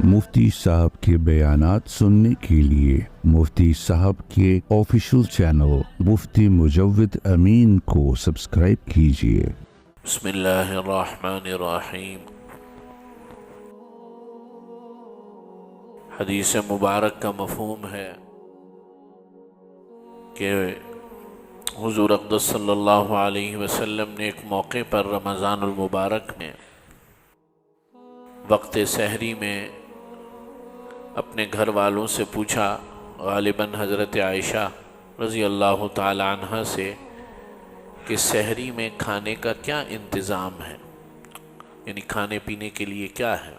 مفتی صاحب کے بیانات سننے کے لیے مفتی صاحب کے آفیشیل چینل مفتی مجود امین کو سبسکرائب کیجیے۔ بسم اللہ الرحمن الرحیم۔ حدیث مبارک کا مفہوم ہے کہ حضور اقدس صلی اللہ علیہ وسلم نے ایک موقع پر رمضان المبارک میں وقت سحری میں اپنے گھر والوں سے پوچھا، غالباً حضرت عائشہ رضی اللہ تعالی عنہ سے، کہ سحری میں کھانے کا کیا انتظام ہے، یعنی کھانے پینے کے لیے کیا ہے۔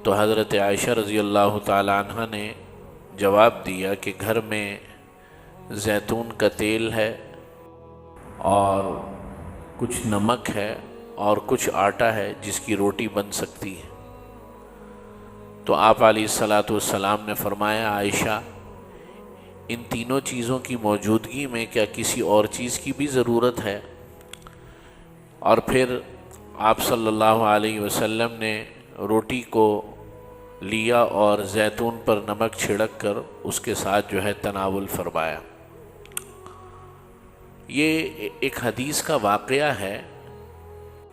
تو حضرت عائشہ رضی اللہ تعالی عنہ نے جواب دیا کہ گھر میں زیتون کا تیل ہے اور کچھ نمک ہے اور کچھ آٹا ہے جس کی روٹی بن سکتی ہے۔ تو آپ علیہ السلام نے فرمایا، عائشہ، ان تینوں چیزوں کی موجودگی میں کیا کسی اور چیز کی بھی ضرورت ہے؟ اور پھر آپ صلی اللہ علیہ وسلم نے روٹی کو لیا اور زیتون پر نمک چھڑک کر اس کے ساتھ جو ہے تناول فرمایا۔ یہ ایک حدیث کا واقعہ ہے،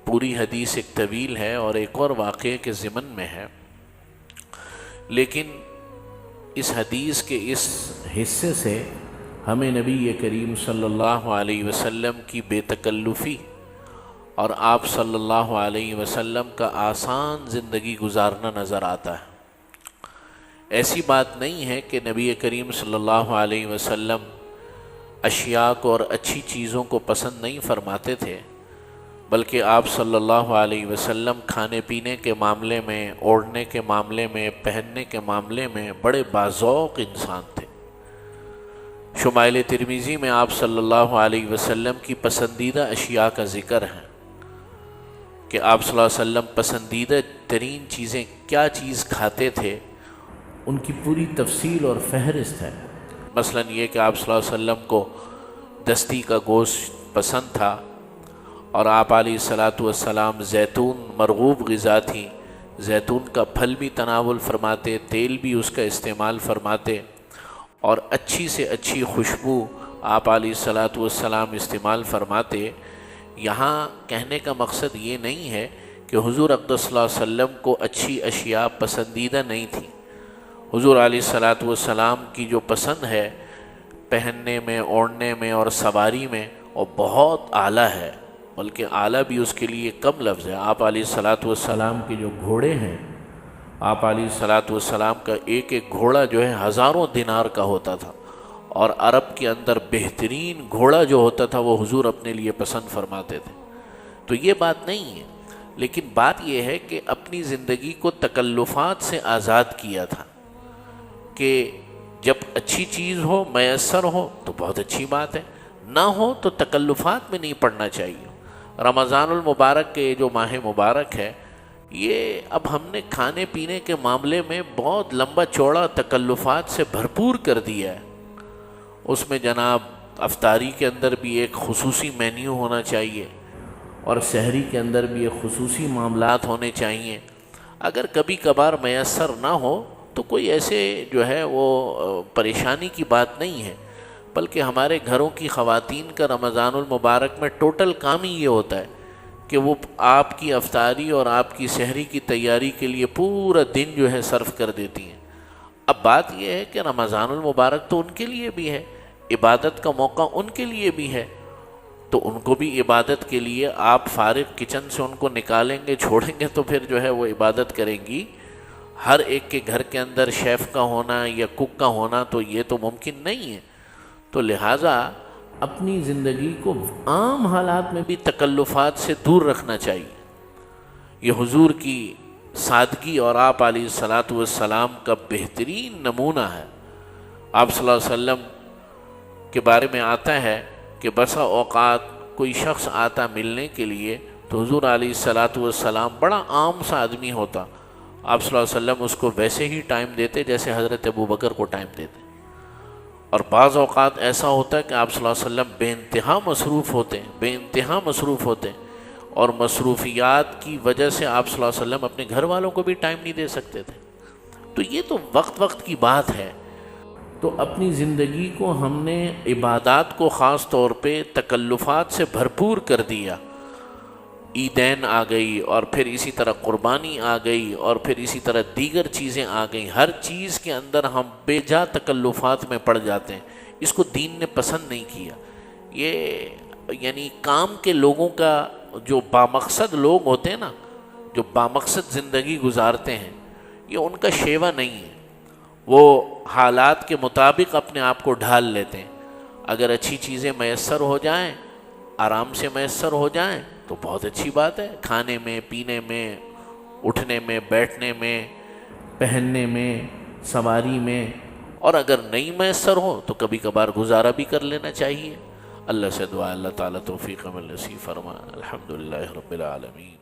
پوری حدیث ایک طویل ہے اور ایک اور واقعے کے ضمن میں ہے، لیکن اس حدیث کے اس حصے سے ہمیں نبی کریم صلی اللہ علیہ وسلم کی بے تکلفی اور آپ صلی اللہ علیہ وسلم کا آسان زندگی گزارنا نظر آتا ہے۔ ایسی بات نہیں ہے کہ نبی کریم صلی اللہ علیہ وسلم اشیاء کو اور اچھی چیزوں کو پسند نہیں فرماتے تھے، بلکہ آپ صلی اللہ علیہ وسلم کھانے پینے کے معاملے میں، اوڑھنے کے معاملے میں، پہننے کے معاملے میں بڑے باذوق انسان تھے۔ شمائل ترمذی میں آپ صلی اللہ علیہ وسلم کی پسندیدہ اشیاء کا ذکر ہے کہ آپ صلی اللہ علیہ وسلم پسندیدہ ترین چیزیں کیا چیز کھاتے تھے، ان کی پوری تفصیل اور فہرست ہے۔ مثلا یہ کہ آپ صلی اللہ علیہ وسلم کو دستی کا گوشت پسند تھا، اور آپ علیہ السلام زیتون مرغوب غذا تھی، زیتون کا پھل بھی تناول فرماتے، تیل بھی اس کا استعمال فرماتے، اور اچھی سے اچھی خوشبو آپ علیہ السلام استعمال فرماتے۔ یہاں کہنے کا مقصد یہ نہیں ہے کہ حضور اقدس صلی اللہ علیہ وسلم کو اچھی اشیاء پسندیدہ نہیں تھی۔ حضور علیہ السلام کی جو پسند ہے پہننے میں، اوڑھنے میں اور سواری میں، وہ بہت اعلیٰ ہے، بلکہ اعلیٰ بھی اس کے لیے کم لفظ ہے۔ آپ علیہ السلام کے جو گھوڑے ہیں، آپ علیہ السلام کا ایک ایک گھوڑا جو ہے ہزاروں دینار کا ہوتا تھا، اور عرب کے اندر بہترین گھوڑا جو ہوتا تھا وہ حضور اپنے لیے پسند فرماتے تھے۔ تو یہ بات نہیں ہے، لیکن بات یہ ہے کہ اپنی زندگی کو تکلفات سے آزاد کیا تھا، کہ جب اچھی چیز ہو، میسر ہو تو بہت اچھی بات ہے، نہ ہو تو تکلفات میں نہیں پڑنا چاہیے۔ رمضان المبارک کے جو ماہ مبارک ہے، یہ اب ہم نے کھانے پینے کے معاملے میں بہت لمبا چوڑا تکلفات سے بھرپور کر دیا ہے۔ اس میں جناب افطاری کے اندر بھی ایک خصوصی مینیو ہونا چاہیے، اور سحری کے اندر بھی ایک خصوصی معاملات ہونے چاہیے۔ اگر کبھی کبھار میسر نہ ہو تو کوئی ایسے جو ہے وہ پریشانی کی بات نہیں ہے، بلکہ ہمارے گھروں کی خواتین کا رمضان المبارک میں ٹوٹل کام ہی یہ ہوتا ہے کہ وہ آپ کی افطاری اور آپ کی سحری کی تیاری کے لیے پورا دن جو ہے صرف کر دیتی ہیں۔ اب بات یہ ہے کہ رمضان المبارک تو ان کے لیے بھی ہے، عبادت کا موقع ان کے لیے بھی ہے، تو ان کو بھی عبادت کے لیے آپ فارغ کچن سے ان کو نکالیں گے، چھوڑیں گے تو پھر جو ہے وہ عبادت کریں گی۔ ہر ایک کے گھر کے اندر شیف کا ہونا یا کک کا ہونا تو یہ تو ممکن نہیں ہے، تو لہٰذا اپنی زندگی کو عام حالات میں بھی تکلفات سے دور رکھنا چاہیے۔ یہ حضور کی سادگی اور آپ علیہ السلام کا بہترین نمونہ ہے۔ آپ صلی اللہ علیہ وسلم کے بارے میں آتا ہے کہ بسا اوقات کوئی شخص آتا ملنے کے لیے تو حضور علیہ السلام بڑا عام سا آدمی ہوتا، آپ صلی اللہ علیہ وسلم اس کو ویسے ہی ٹائم دیتے جیسے حضرت ابوبکر کو ٹائم دیتے، اور بعض اوقات ایسا ہوتا ہے کہ آپ صلی اللہ علیہ وسلم بے انتہا مصروف ہوتے ہیں، اور مصروفیات کی وجہ سے آپ صلی اللہ علیہ وسلم اپنے گھر والوں کو بھی ٹائم نہیں دے سکتے تھے. تو یہ تو وقت کی بات ہے. تو اپنی زندگی کو ہم نے عبادات کو خاص طور پہ تکلفات سے بھرپور کر دیا. عیدین آ گئی اور پھر اسی طرح قربانی آ گئی اور پھر اسی طرح دیگر چیزیں آ گئیں. ہر چیز کے اندر ہم بے جا تکلفات میں پڑ جاتے ہیں. اس کو دین نے پسند نہیں کیا. یہ یعنی کام کے لوگوں کا جو بامقصد لوگ ہوتے ہیں نا، جو بامقصد زندگی گزارتے ہیں، یہ ان کا شیوا نہیں ہے. وہ حالات کے مطابق اپنے آپ کو ڈھال لیتے ہیں. اگر اچھی چیزیں میسر ہو جائیں، آرام سے میسر ہو جائیں تو بہت اچھی بات ہے. کھانے میں، پینے میں، اٹھنے میں، بیٹھنے میں، پہننے میں، سواری میں. اور اگر نہیں میسر ہو تو کبھی کبھار گزارا بھی کر لینا چاہیے. اللہ سے دعا اللہ تعالیٰ توفیق عمل نصیب فرما. الحمدللہ رب العالمین.